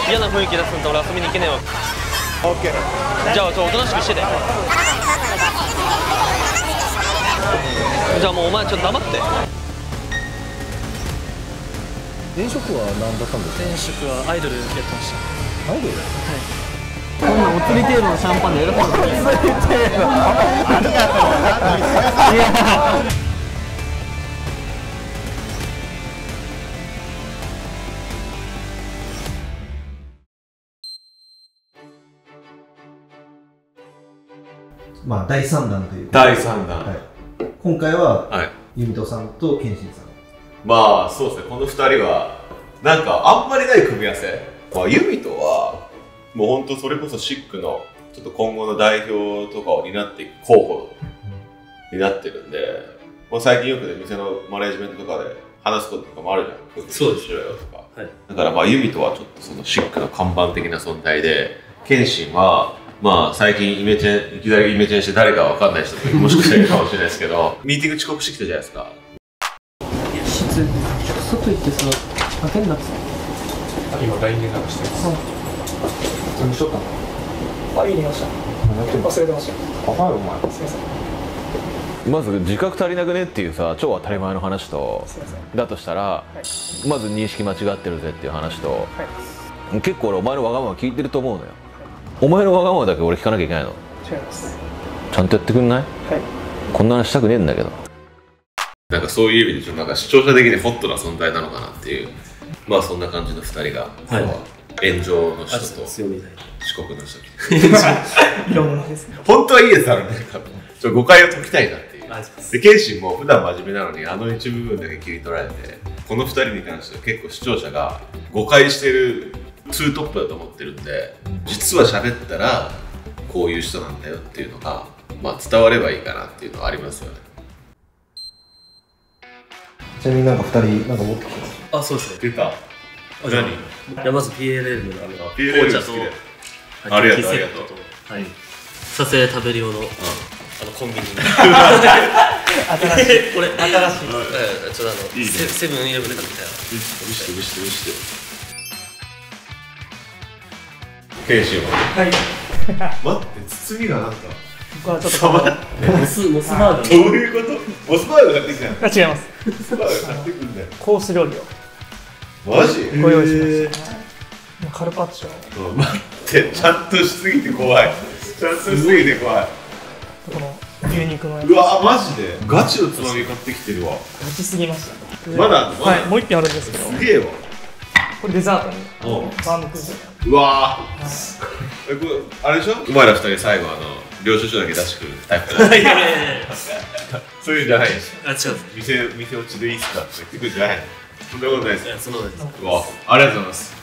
嫌な雰囲気出すんと俺遊びに行けねえわ。オッケー。じゃあおとなしくしてて。じゃあもうお前ちょっと黙って。前職は何だったんですか？前職はアイドルやってました。アイドル？はい。こんなお釣り程度のシャンパンで喜んでくれる。ありがとう。いや。まあ第3弾という第3弾、はい、今回は、はい、ユミトさんとケンシンさん。まあそうですね、この2人はなんかあんまりない組み合わせ。まあ、ユミトはもうほんとそれこそシックのちょっと今後の代表とかを担っていく候補になってるんで、まあ、最近よくね店のマネージメントとかで話すこととかもあるじゃん。そうですよとか、はい、だからまあユミトはちょっとそのシックの看板的な存在で、ケンシンはまあ最近イメチェン、いきなりイメチェンして誰かわかんない人ももしかしたらいるかもしれないですけど、ミーティング遅刻してきたじゃないですか。いや、外行ってさ、開けんなってさ。今 LINE で流してます。何しとったの？あ、いいねました。忘れてました。あ、はい、お前。すいません。まず自覚足りなくねっていうさ、超当たり前の話と、だとしたら、はい、まず認識間違ってるぜっていう話と、はい、結構俺お前のわがまま聞いてると思うのよ。お前のわがままだけ俺聞かなきゃいけないの？違います。ちゃんとやってくんない？はい。こんな話したくねえんだけど。なんかそういう意味でちょっとなんか視聴者的にホットな存在なのかなっていう、まあそんな感じの2人が、はい、炎上の人と遅刻の人いろんなですね。本当はいいやつあるんだけど、誤解を解きたいなっていう。で、ケンシンも普段真面目なのにあの一部分だけ切り取られて、この2人に関しては結構視聴者が誤解してるツートップだと思ってるんで、実は喋ったらこういう人なんだよっていうのが、まあ、伝わればいいかなっていうのはありますよね。ちなみになんか2人なんか持ってきてます？あ、そうですね。出た。何？いや、まず PLL の紅茶とありがとうありがとう。はい。撮影食べる用のコンビニ。新しい。これ新しい。ちょっとセブンイレブンで買ってきたよ。見して。ケンシンは。はい。待って、包みがなんか。僕はちょっとモスバーガー。どういうこと？モスバーガー買ってきたの？違います。モスバーガー買ってくんだよ。コース料理を。マジ？ご用意しました。カルパッチョ。待って、ちゃんとしすぎて怖い。ちゃんとしすぎて怖い。この牛肉のやつ。うわ、マジでガチのつまみ買ってきてるわ。ガチすぎました。まだはい、もう一品あるんですけど。すげえわ。これデザートにバームクーヘン。うわー、あれでしょ？お前ら2人最後領収書だけ出してくるタイプだ。いやそういうんじゃないし。あ、違う。店落ちでいいっすかって言ってくるんじゃないの？そんなことないです。いや、そんなことないです。うわ、ありがとうございます。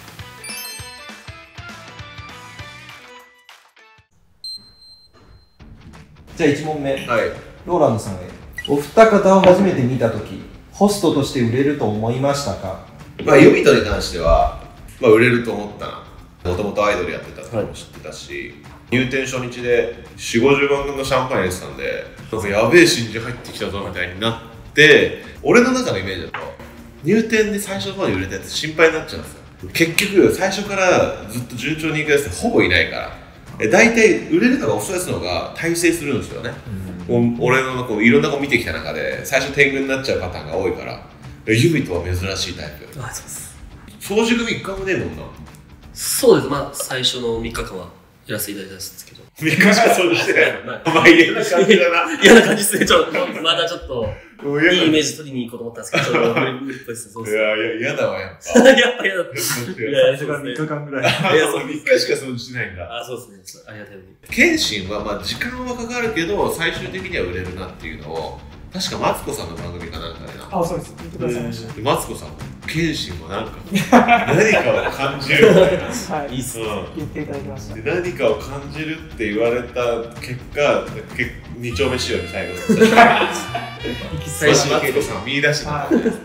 じゃあ1問目、はい、ローランドさんへ。お二方を初めて見たとき、ホストとして売れると思いましたか？まあ、ユミトに関しては、まあ、売れると思ったな。もともとアイドルやってたのも知ってたし、入店初日で4、50万分のシャンパン入れてたんで、なんかやべえ新人入ってきたぞみたいになって、俺の中のイメージだと、入店で最初の方に売れたやつ心配になっちゃうんですよ。結局、最初からずっと順調にいくやつってほぼいないから。大体売れるのが遅いやつの方が大成するんですよね。俺のこういろんな子見てきた中で最初天狗になっちゃうパターンが多いから、ユミトは珍しいタイプ。あ、そうです。掃除組1回もねえもんな。そうです。まあ最初の3日間はやらせていただいたんですけど。3日しか掃除してない。まあ嫌な感じだな。嫌な感じですね。まだちょっといいイメージ取りに行こうと思ったんですけど、無理っぽいですね。いや、嫌だわ、やっぱ。やっぱ嫌だった。いや、3日間ぐらい。いや、そう、3日しか掃除しないんだ。あ、そうですね。ありがたい。ケンシンは、まあ、時間はかかるけど、最終的には売れるなっていうのを、確かマツコさんの番組かなんかでな。あ、そうです。言ってくださいました。マツコさんも、ケンシンもなんか、何かを感じるみたいな。はい、いいっす。言っていただきました。何かを感じるって言われた結果、2丁目仕様に最後最終マツコさん見出したんです。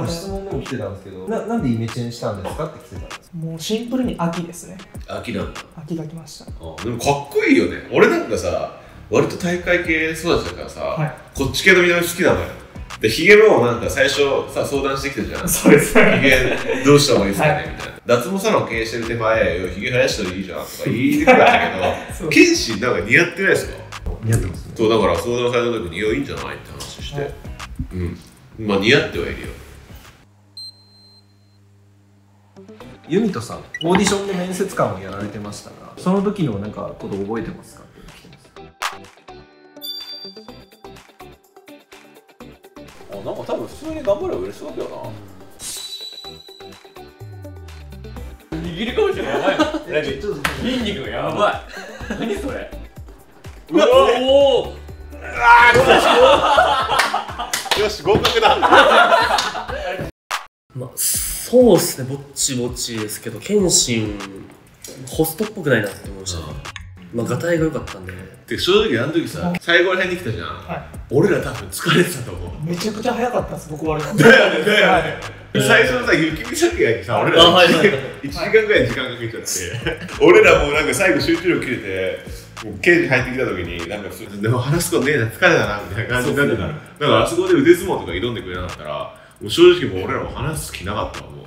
質問でも来てたんですけど、なんでイメチェンしたんですかって来てたんですか？もうシンプルに秋ですね。秋なんだ。秋が来ました。でもかっこいいよね。俺なんかさ、割と大会系育ちだからさ、はい、こっち系の見た目好きなのよ。で、ヒゲもなんか最初さ、相談してきたじゃん。そうです。ヒゲどうした方がいいですかねみたいな。脱毛サロン経営してる手前、ヒゲ生やしたらいいじゃんとか言いにくかったけど、謙信なんか似合ってないですか？似合ってますね。そう、だから相談された時に、いや、いいんじゃないって話して。うん。まあ似合ってはいるよ。ユミトさん、オーディションで面接官をやられてましたが、その時のなんかこと覚えてますかって聞いてます。なんか多分普通に頑張れば嬉しいわけよな。握りかもしれない。やばい。筋肉がやばい。何それ。うわおお。よし、合格だ。まあ、そうっすね、ぼちぼちですけど、謙信、ホストっぽくないなって思いましたね。まあ、ガタイが良かったんで。で、正直あの時さ、最後ら辺に来たじゃん。はい。俺ら多分疲れてたと思う。めちゃくちゃ早かったです、僕割りだよね、だよね。最初のさ、雪見酒屋にさ、俺ら1時間ぐらい時間かけちゃって、俺らもうなんか最後集中力切れて、刑事入ってきた時に、なんかでも話すことねえな、疲れたな、みたいな感じになってた。だからあそこで腕相撲とか挑んでくれなかったら、もう正直もう俺らも話す気なかったわ、もう。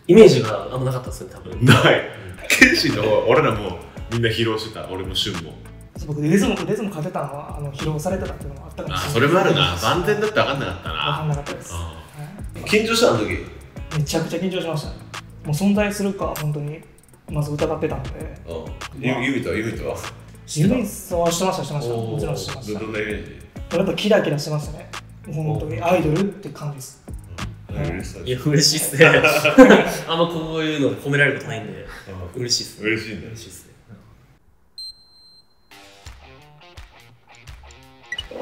イメージがあんまなかったですね、多分。ない。謙信の方、俺らもみんな披露してた、俺も俊も。僕、レズム勝てたのは、披露されてたっていうのもあったかもしれない。あ、それもあるな。万全だって分かんなかったな。分かんなかったです。緊張したあの時。めちゃくちゃ緊張しましたね。もう存在するか、本当に、まず疑ってたので。ユミとはユミさんはしてました、もちろんしてました。どんなイメージ？やっぱキラキラしてましたね。本当にアイドルって感じです。いや、嬉しいっすね。あんまこういうの褒められることないんで、嬉しいっすね。嬉しいんだ。嬉しいっすね。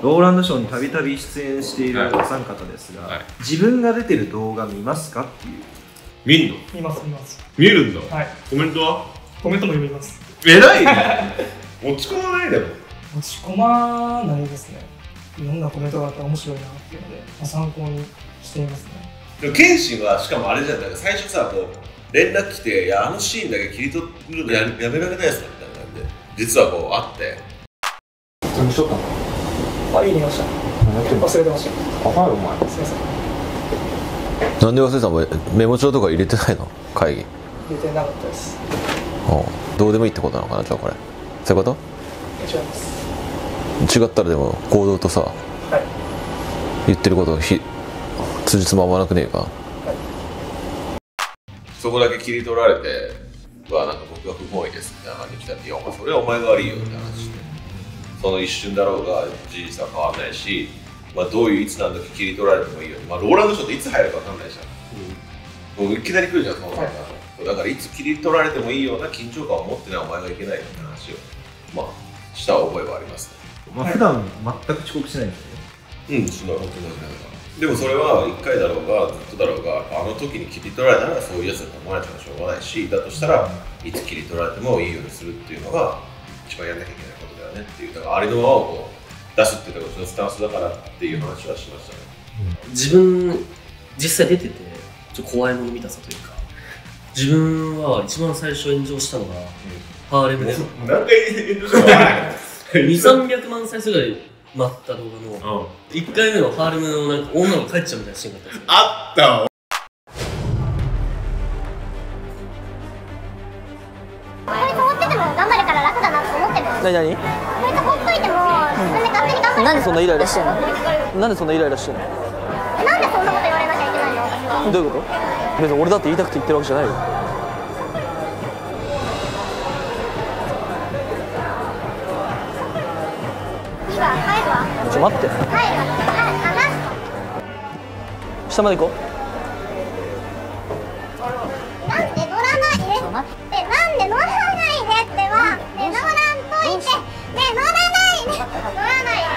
ローランドショーにたびたび出演しているお三方ですが、自分が出てる動画見ますかっていう。見んの？見ます。見るんだ。はい。コメントは？コメントも読みます。偉いね。持ち込まないだろ。持ち込まないですね。いろんなコメントがあったら面白いなっていうので、参考にしていますね。でも謙信はしかもあれじゃない、最初さ、こう連絡来て、いや、あのシーンだけ切り取るのやめられないですかみたいな感じで、実はこうあって。何しとったの？あ、いいねました。忘れてました。あ、はい、お前。すいません。なんで忘れたの？メモ帳とか入れてないの？会議。入れてなかったです。どうでもいいってことなのかな、じゃあこれ。そういうこと？違います。違ったらでも行動とさ、はい、言ってることが辻褄合わなくねえか、はい、そこだけ切り取られてなんか僕が不本意ですみたいな感じで来たって、いや、それはお前が悪いよって話して、その一瞬だろうが事実は変わらないし、どういういつ何時切り取られてもいいよ、ローランドショーっていつ入るか分かんないじゃん、もういきなり来るじゃん、そうなんだ、はい、だからいつ切り取られてもいいような緊張感を持ってないお前がいけないよって話をした覚えはありますね。普段全く遅刻しないんですね。そんな本当にでもそれは1回だろうがずっとだろうが、あの時に切り取られたらそういうやつだと思われたらしょうがないし、だとしたらいつ切り取られてもいいようにするっていうのが一番やんなきゃいけないことだよねっていう、だからありのままをこう出すっていうのがうちのスタンスだからっていう話はしましたね。自分実際出ててちょっと怖いもの見たさというか、自分は一番最初炎上したのが、ハーレムで何回炎上したか200-300万再生ぐらい待った動画の1回目のハーレムのなんか女の子帰っちゃうみたいなシーンがあったんですよ。あったわ。こいつ放ってても頑張るから楽だなと思ってる。何？こいつほっといても自分で勝手に頑張る。なんでそんなイライラしてんの？なんでそんなイライラしてんの？なんでそんなこと言われなきゃいけないの私は。どういうこと？別に俺だって言いたくて言ってるわけじゃないよ。いいわ、帰るわ。ちょ待って。帰るわ。下まで行こう。なんで乗らないでって、なんで乗らないでっては、ね、乗らんといて、ね、乗らないで、乗らないで。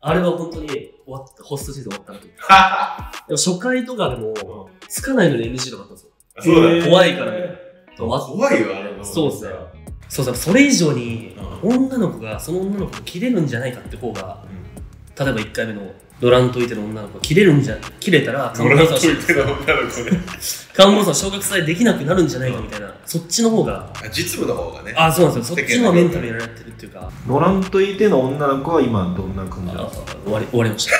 あれは本当に終わった、ホストシーズン終わった時。でも初回とかでも、つかないのに NG とかあったんですよ。そうだね。怖いからね。怖いよ、あれ。そうですね。そう、それ以上に、女の子が、その女の子を切れるんじゃないかって方が、例えば1回目のドランといての女の子が切れたらドランといての女の子ね。看護師さん昇格さえできなくなるんじゃないかみたいな、そっちの方が実務の方がね。あ、そうなんですよ。そっちの方がメンタルやられてるっていうか。乗らんといての女の子は今どんな感じなんですか？終わりました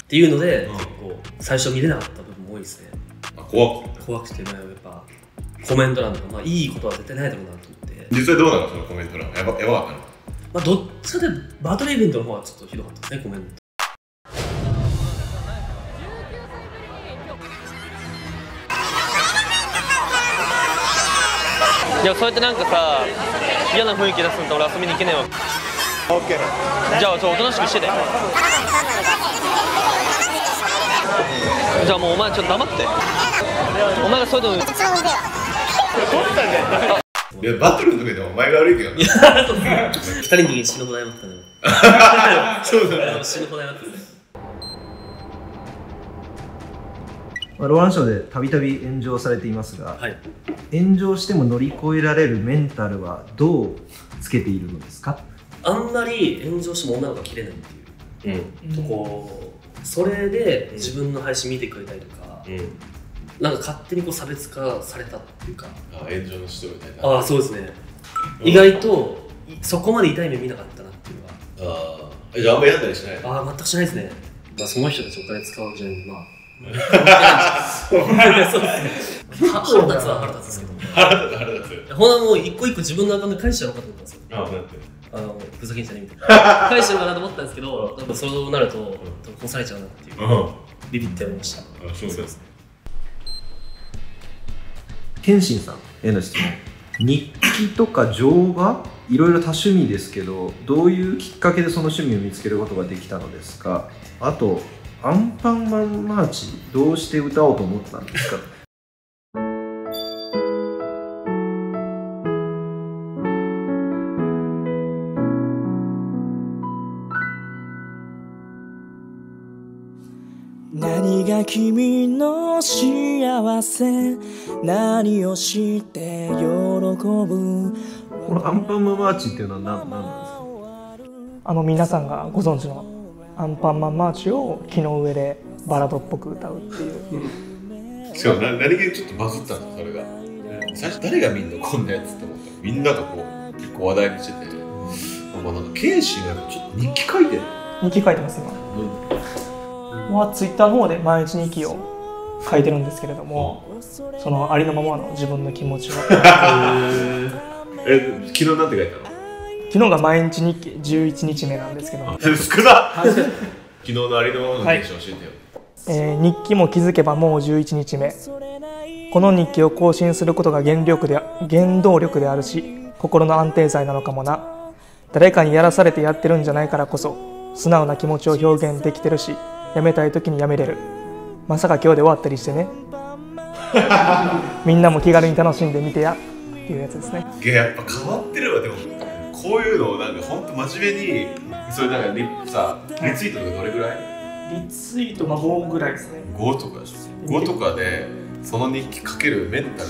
っていうので、結構最初見れなかった部分も多いですね。怖くて、やっぱコメント欄とか、いいことは絶対ないだろうなと思って。実際どうなのそのコメント欄。やばかったの？どっちかでバトルイベントの方はちょっとひどかったですね、コメント。いや、そうやってなんかさ、嫌な雰囲気出すんと俺遊びに行けねえわ。じゃあおとなしくしてて。じゃあもうお前ちょっと黙って。お前がそういうの。いや、バトルの時でお前が悪いけどな。2人の時に死ぬほど謝ったね。そうだね。死ぬほど謝ったね。ローランショーでたびたび炎上されていますが、炎上しても乗り越えられるメンタルはどうつけているのですか？あんまり炎上しても女の子が切れないっていうとこ、それで自分の配信見てくれたりとか、なんか勝手に差別化されたっていうか、炎上の人みたいな。ああ、そうですね。意外とそこまで痛い目見なかったなっていうのは。じゃああんまやったりしない？ああ、全くしないですね。その人たちお金使うじゃん、そうですね。腹立つは腹立つですけど。腹立つ。ほんともう一個一個自分のアカウント返しちゃうのかと思ったんですよ。ふざけんじゃねえみたいな。返してるかなと思ったんですけど、そうなると殺されちゃうなっていう。ビビってやりました。そうですね。謙信さんへの質問。日記とか乗画、いろいろ多趣味ですけど、どういうきっかけでその趣味を見つけることができたのですか？あと、アンパンマンマーチどうして歌おうと思ったんですか？何が君の幸せ、何をして喜ぶ。このアンパンマンマーチっていうのは何なんですか？皆さんがご存知のアンパンマンマーチを木の上でバラードっぽく歌うっていう、しかも何気にちょっとバズったんですそれが。最初誰が見んのこんなやつって思った。みんなが結構話題にしてて、なんか謙信がちょっと日記書いてる。日記書いてます今。ツイッターの方で毎日日記を書いてるんですけれども、そのありのままの自分の気持ちを。昨日なんて書いたの？昨日が毎日日記11日目なんですけども。少なっ。昨日のありのままの現象教えてよ。日記も気づけばもう11日目。この日記を更新することが原動力であるし、心の安定剤なのかもな。誰かにやらされてやってるんじゃないからこそ、素直な気持ちを表現できてるし、やめたい時にやめれる。まさか今日で終わったりしてね。みんなも気軽に楽しんでみてやっていうやつですね。いや、やっぱ変わってるわ。でもこういうのをなんか本当真面目に、それなんかリツイートとかどれぐらい？リツイート5ぐらいですね。5とかでしょ。5とかでその日記かけるメンタル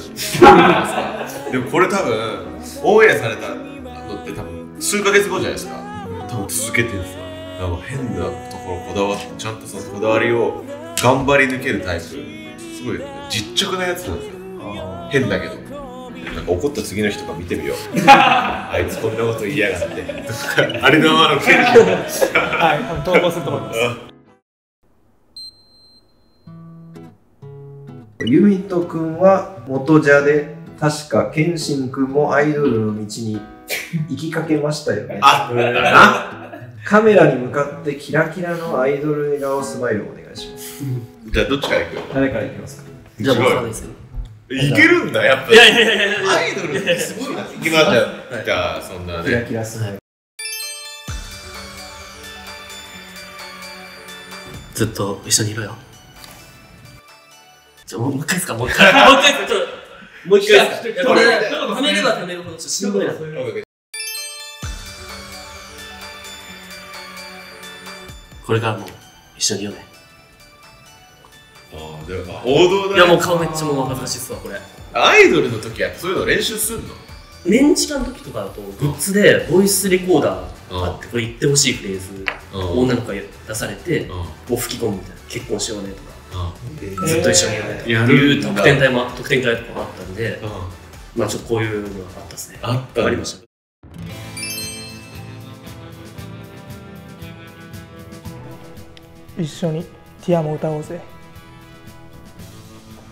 でもこれ多分オンエアされたのって多分数ヶ月後じゃないですか。多分続けてるんですよ。なんか変なところこだわってちゃんとそのこだわりを頑張り抜けるタイプ。すごい実直なやつなんですよ。変だけどなんか怒った次の日とか見てみよう。あいつこんなこと言いやがって。あれのままの刑事。はい、投稿すると思います。ユミト君は元ジャで、確か謙信君もアイドルの道に行きかけましたよね。カメラに向かってキラキラのアイドル笑顔スマイルをお願いします。じゃあどっちから行く？誰から行きますか？じゃあ僕からですよ。いけるんだやっぱ。いやアイドルってすごいな。行きましたよ。じゃあそんなね。キラキラスマイル。ずっと一緒にいろよ。じゃあもう一回ですか？もう一回ですか？もう一回ですか？これためればためるほどしんどいな。これからも一緒にいようね。ああ、でも王道だね。いやもう顔めっちゃもう恥ずかしいっすわこれ。アイドルの時はそういうの練習すんの？年次の時とかだとグッズでボイスレコーダーあって、これ言ってほしいフレーズ女の子が出されてもう吹き込むみたいな、結婚しようねとかずっと一緒にやるねとかっていう特典会とかもあったんで、まあちょっとこういうのがあったですね。ありました。一緒にティアも歌おうぜ。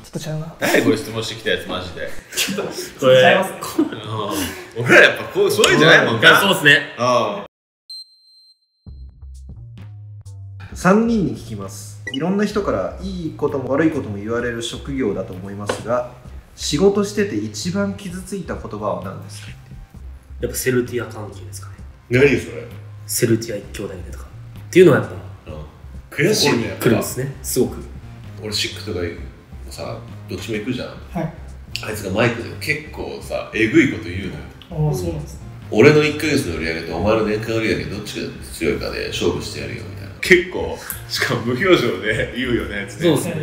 ちょっとちゃうな。誰これ質問してきたやつマジで。これ俺らやっぱこうそういうんじゃないもんな。そうですね。3人に聞きます。いろんな人からいいことも悪いことも言われる職業だと思いますが、仕事してて一番傷ついた言葉は何ですか？やっぱセルティア関係ですかね。何それ？セルティア一兄弟でとかっていうのはやっぱ悔しいね。来るんですね、すごく。俺シックとかさ、どっちも行くじゃん。はい。あいつがマイクで結構さ、えぐいこと言うのよ。ああ、そうなんですね。俺の1ヶ月の売り上げとお前の年間売り上げどっちが強いかで勝負してやるよみたいな。結構、しかも無表情で言うよね。そうですね。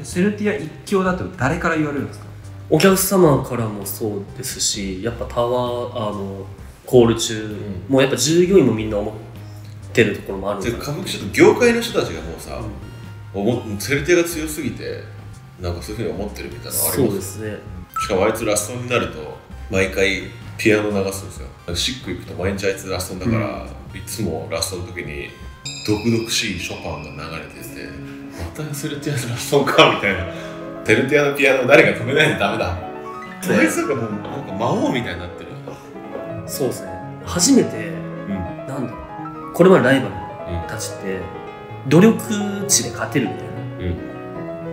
セルティア一強だと誰から言われるんですか？お客様からもそうですし、やっぱタワーコール中、もうやっぱ従業員もみんな思ってるところもあるんで、歌舞伎町の業界の人たちがもうさ、セルティアが強すぎてなんかそういうふうに思ってるみたいなのあります。そうですね。しかもあいつラストになると毎回ピアノ流すんですよ。シック行くと毎日あいつラストだから、いつもラストの時に毒々しいショパンが流れてて、またセルティアのラストかみたいな。セルティアのピアノ誰か止めないとダメだ。あいつなんかもうなんか魔王みたいになってる。そうですね。初めて、なんだろう、これまでライバルたちって努力値で勝てるみたい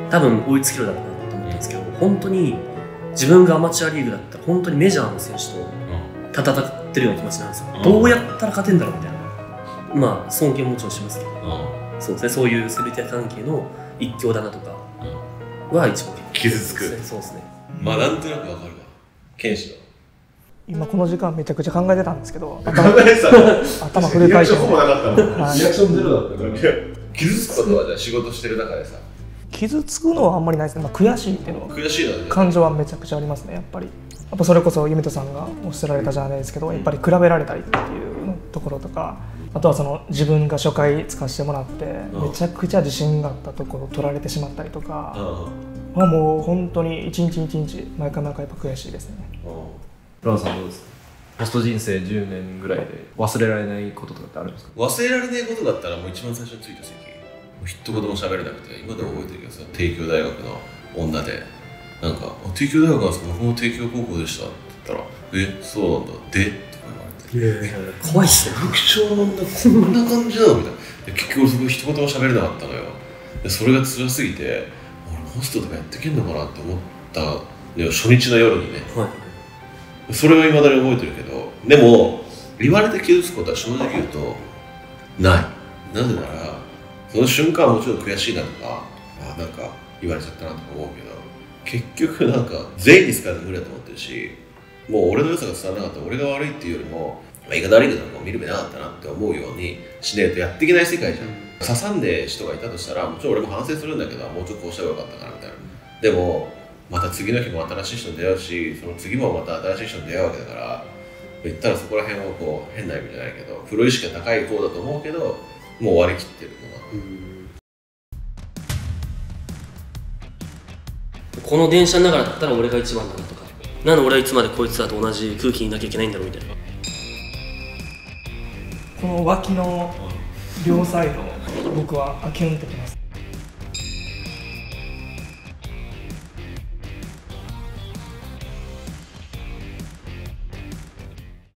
な、多分追いつけるだろうなと思ったんですけど、本当に自分がアマチュアリーグだったら本当にメジャーの選手と戦ってるような気持ちなんですよ。どうやったら勝てんだろうみたいな、まあ尊敬ももちろんしますけど、そうですね、そういうセルティア関係の一強だなとかは一番傷つく。そうですね。まあなんとなくわかるわ。剣士の今この時間めちゃくちゃ考えてたんですけど、頭フル回転で。リアクションほぼなかったもん。はい、リアクションゼロだったから。傷つくことはじゃあ仕事してる中でさ。傷つくのはあんまりないですね。まあ、悔しいっていうのは。悔しいのね。感情はめちゃくちゃありますね、やっぱり。やっぱそれこそユミトさんがおっしゃられたじゃないですけど、やっぱり比べられたりっていうところとか、あとはその自分が初回使わせてもらってめちゃくちゃ自信があったところを取られてしまったりとか、まあもう本当に一日一日毎回毎回やっぱ悔しいですね。ランさんどうですか？ホスト人生10年ぐらいで忘れられないこととかってあるんですか？忘れられないことだったらもう一番最初についた席、一言も喋れなくて、今でも覚えてるけどさ、帝京大学の女でなんか「帝京大学なんですか？僕も帝京高校でした」って言ったら「え、そうなんだ、で?」とか言われて「怖いっすね、歌舞伎町なんだ、こんな感じなの?」みたいな。結局そこ一言も喋れなかったのよ。でそれが辛すぎて、俺ホストとかやってけんのかなって思ったのよ、初日の夜にね。それは未だに覚えてるけど、でも言われて傷つくことは正直言うとない。なぜならその瞬間はもちろん悔しいなとか、なんか言われちゃったなとか思うけど、結局なんか全員に使うの無理だと思ってるし、もう俺の良さが伝わらなかったら俺が悪いっていうよりも、言い方悪いけど見る目なかったなって思うようにしねえとやっていけない世界じゃん。刺さんで人がいたとしたら、もちろん俺も反省するんだけど、もうちょっとこうした方がよかったかなみたいな。でもまた次の日も新しい人に出会うし、その次もまた新しい人に出会うわけだから、言ったらそこら辺をこう変な意味じゃないけど、プロ意識が高い方だと思うけど、もう終わりきってるのが、この電車の中だったら俺が一番だなとか、なんで俺はいつまでこいつらと同じ空気にいなきゃいけないんだろうみたいな。この脇の両サイド、僕はキュンってきます。